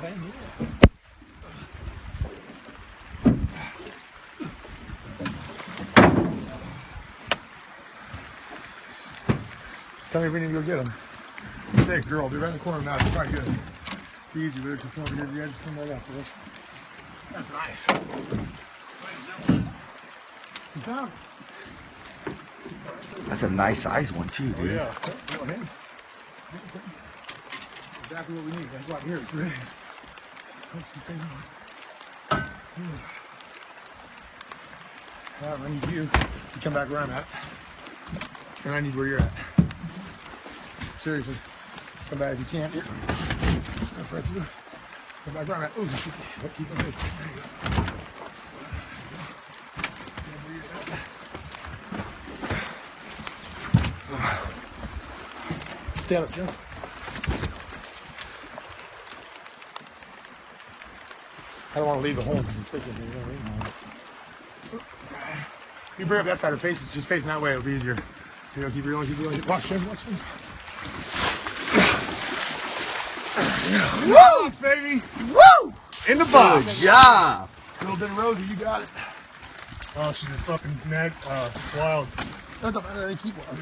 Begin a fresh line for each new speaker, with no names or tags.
Tell me when you go get them. Hey, girl, be right in the corner now. It's probably good. Be easy, but just come over here to the edge, come right after this. That's nice. You found it.
That's a nice size one too, dude.
Oh, yeah. Exactly what we need. That's why here it's ready. I need you to come back where I'm at. And I need where you're at. Seriously. Come back if you can't. Here. Step right through. Come back where I'm at. Ooh, keep on moving. There you go. Stand up, Joe. I don't want to leave the hole completely. You know what I mean? You bring up that side of the face, it's just facing that way, it'll be easier. You know, keep reeling, keep reeling. Watch him, watch him. Woo! Baby! Woo! In the box.
Good job.
A little bit of Rosie, you got it. Oh, she's a fucking wild. They keep wild.